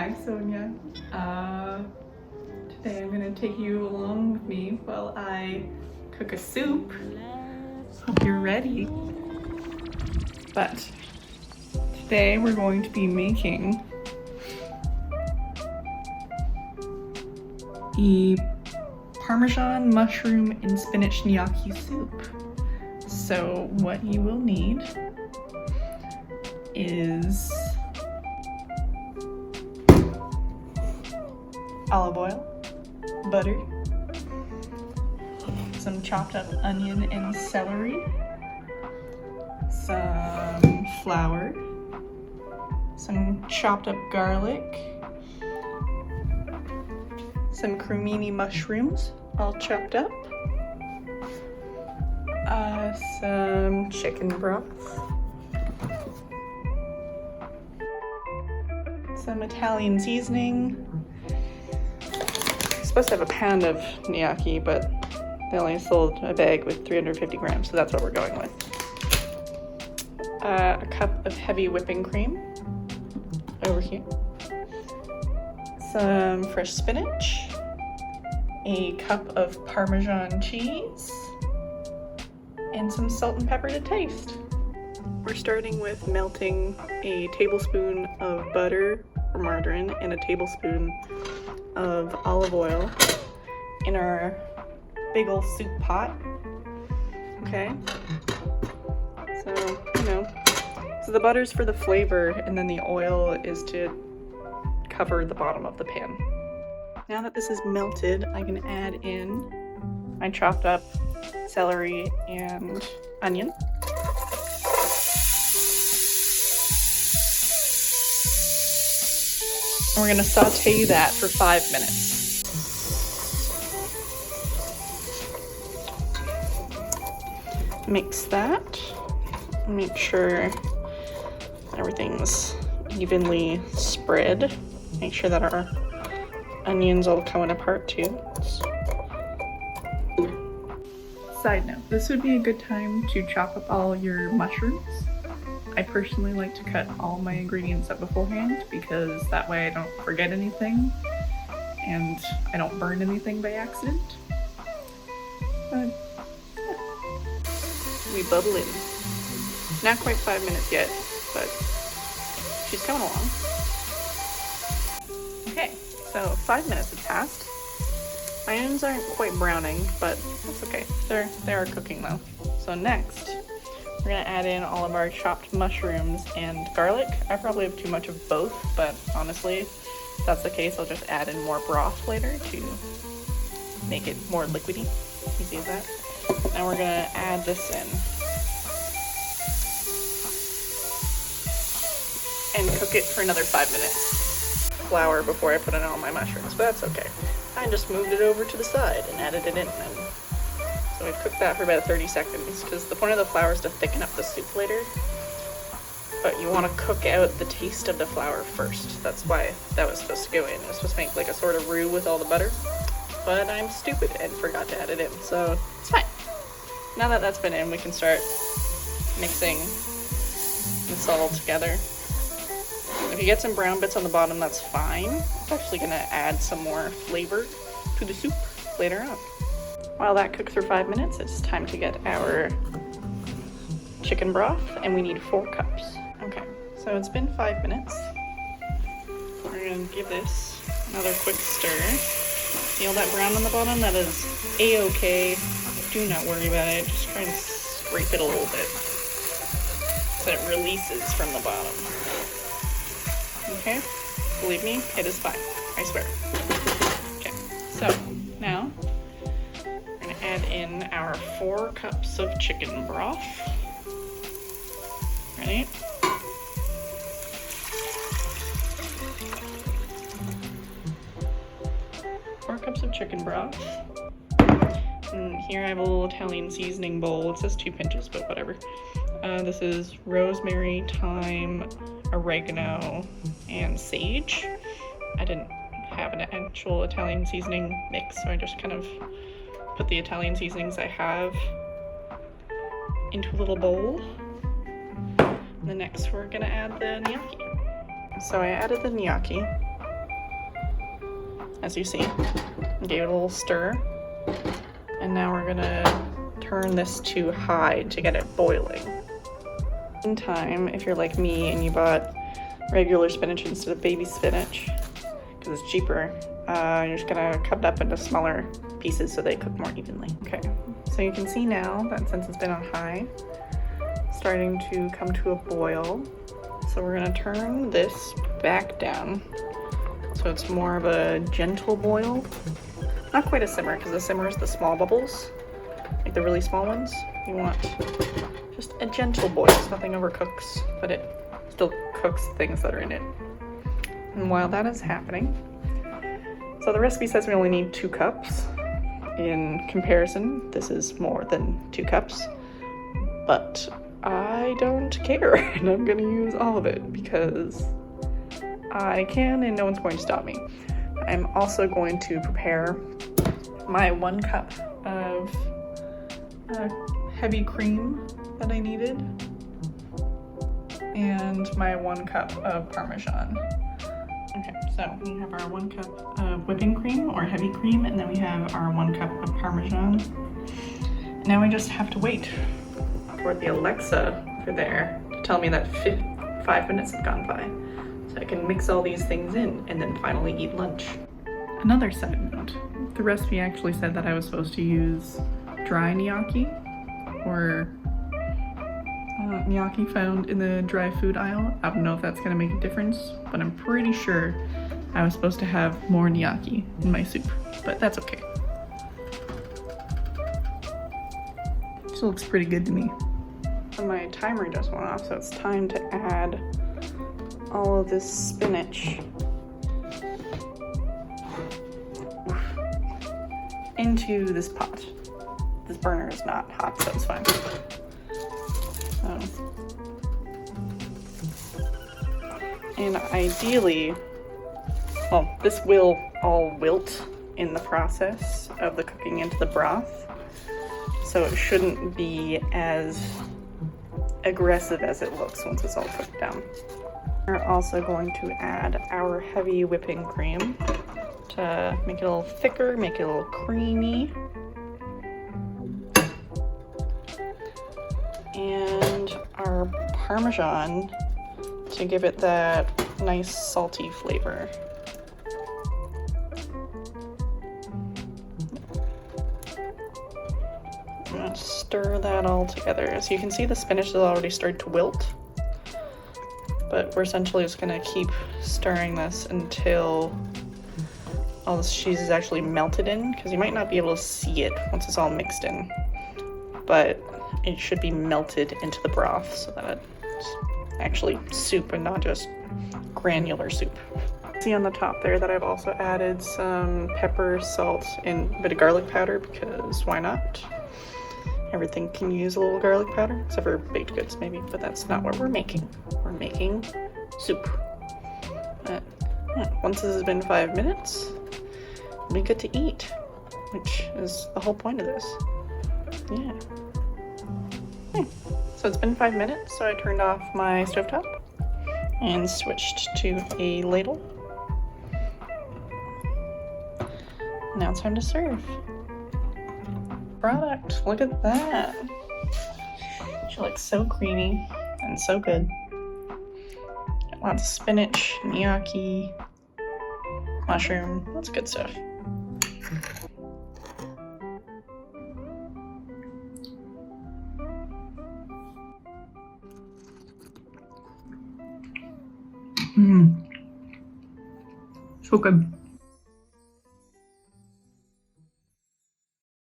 Hi Sonia. Today I'm gonna take you along with me while I cook a soup. Hope you're ready. But today we're going to be making a Parmesan mushroom and spinach gnocchi soup. So what you will need is olive oil, butter, some chopped up onion and celery, some flour, some chopped up garlic, some cremini mushrooms all chopped up, some chicken broth, some Italian seasoning. I'm supposed to have a pound of gnocchi, but they only sold a bag with 350 grams, so that's what we're going with. A cup of heavy whipping cream over here, some fresh spinach, a cup of Parmesan cheese, and some salt and pepper to taste. We're starting with melting a tablespoon of butter or margarine and a tablespoon of olive oil in our big ol' soup pot. Okay, so so the butter's for the flavor and then the oil is to cover the bottom of the pan. Now that this is melted, I can add in my chopped up celery and onion. And we're gonna saute that for 5 minutes. Mix that. Make sure everything's evenly spread. Make sure that our onions all coming apart too. Side note, this would be a good time to chop up all your mushrooms. I personally like to cut all my ingredients up beforehand because that way I don't forget anything and I don't burn anything by accident. But yeah. We bubble in. Not quite 5 minutes yet, but she's coming along. Okay, so 5 minutes have passed. My onions aren't quite browning, but that's okay. They are cooking though. So next, we're gonna add in all of our chopped mushrooms and garlic. I probably have too much of both, but honestly, if that's the case, I'll just add in more broth later to make it more liquidy. Easy as that. Now we're gonna add this in and cook it for another 5 minutes. Flour before I put in all my mushrooms, but that's okay. I just moved it over to the side and added it in. So we've cooked that for about 30 seconds because the point of the flour is to thicken up the soup later. But you want to cook out the taste of the flour first. That's why that was supposed to go in. It was supposed to make like a sort of roux with all the butter. But I'm stupid and forgot to add it in, so it's fine. Now that that's been in, we can start mixing this all together. If you get some brown bits on the bottom, that's fine. It's actually gonna add some more flavor to the soup later on. While that cooks for 5 minutes, it's time to get our chicken broth, and we need 4 cups. Okay, so it's been 5 minutes. We're gonna give this another quick stir. See all that brown on the bottom? That is a-okay. Do not worry about it. Just try and scrape it a little bit so it releases from the bottom. Okay, believe me, it is fine, I swear. Okay, so now we're gonna add in our 4 cups of chicken broth. Ready? Four cups of chicken broth. And here I have a little Italian seasoning bowl. It says 2 pinches, but whatever. This is rosemary, thyme, oregano, and sage. I didn't have an actual Italian seasoning mix, so I just kind of put the Italian seasonings I have into a little bowl. And then next we're gonna add the gnocchi. So I added the gnocchi as you see. Gave it a little stir. And now we're gonna turn this to high to get it boiling. In time, if you're like me and you bought regular spinach instead of baby spinach, because it's cheaper, you're just gonna cut it up into smaller pieces so they cook more evenly. Okay, so you can see now that since it's been on high, it's starting to come to a boil. So we're gonna turn this back down so it's more of a gentle boil. Not quite a simmer, because the simmer is the small bubbles, like the really small ones. You want just a gentle boil so nothing overcooks, but it still cooks things that are in it. And while that is happening, so the recipe says we only need 2 cups. In comparison, this is more than 2 cups, but I don't care, and I'm gonna use all of it because I can and no one's going to stop me. I'm also going to prepare my 1 cup of heavy cream that I needed and my 1 cup of Parmesan. Okay, so we have our 1 cup of whipping cream or heavy cream, and then we have our 1 cup of Parmesan. Now we just have to wait for the Alexa over there to tell me that 5 minutes have gone by, so I can mix all these things in and then finally eat lunch. Another side note, the recipe actually said that I was supposed to use dry gnocchi, or gnocchi found in the dry food aisle. I don't know if that's gonna make a difference, but I'm pretty sure I was supposed to have more gnocchi in my soup, but that's okay. This looks pretty good to me. And my timer just went off, so it's time to add all of this spinach into this pot. This burner is not hot, so it's fine. And ideally, well, this will all wilt in the process of the cooking into the broth, so it shouldn't be as aggressive as it looks once it's all cooked down. We're also going to add our heavy whipping cream to make it a little thicker, make it a little creamy. And our Parmesan to give it that nice salty flavor. I'm gonna stir that all together. So you can see the spinach has already started to wilt, but we're essentially just gonna keep stirring this until all this cheese is actually melted in, because you might not be able to see it once it's all mixed in, but it should be melted into the broth so that it's actually soup and not just granular soup. See on the top there that I've also added some pepper, salt, and a bit of garlic powder, because why not? Everything can use a little garlic powder, except for baked goods maybe, but that's not what we're making. We're making soup. Once this has been 5 minutes, we get to eat, which is the whole point of this. Yeah. So it's been 5 minutes, so I turned off my stovetop and switched to a ladle. Now it's time to serve. Product, look at that. She looks so creamy and so good. Got lots of spinach, gnocchi, mushroom, that's good stuff. So good.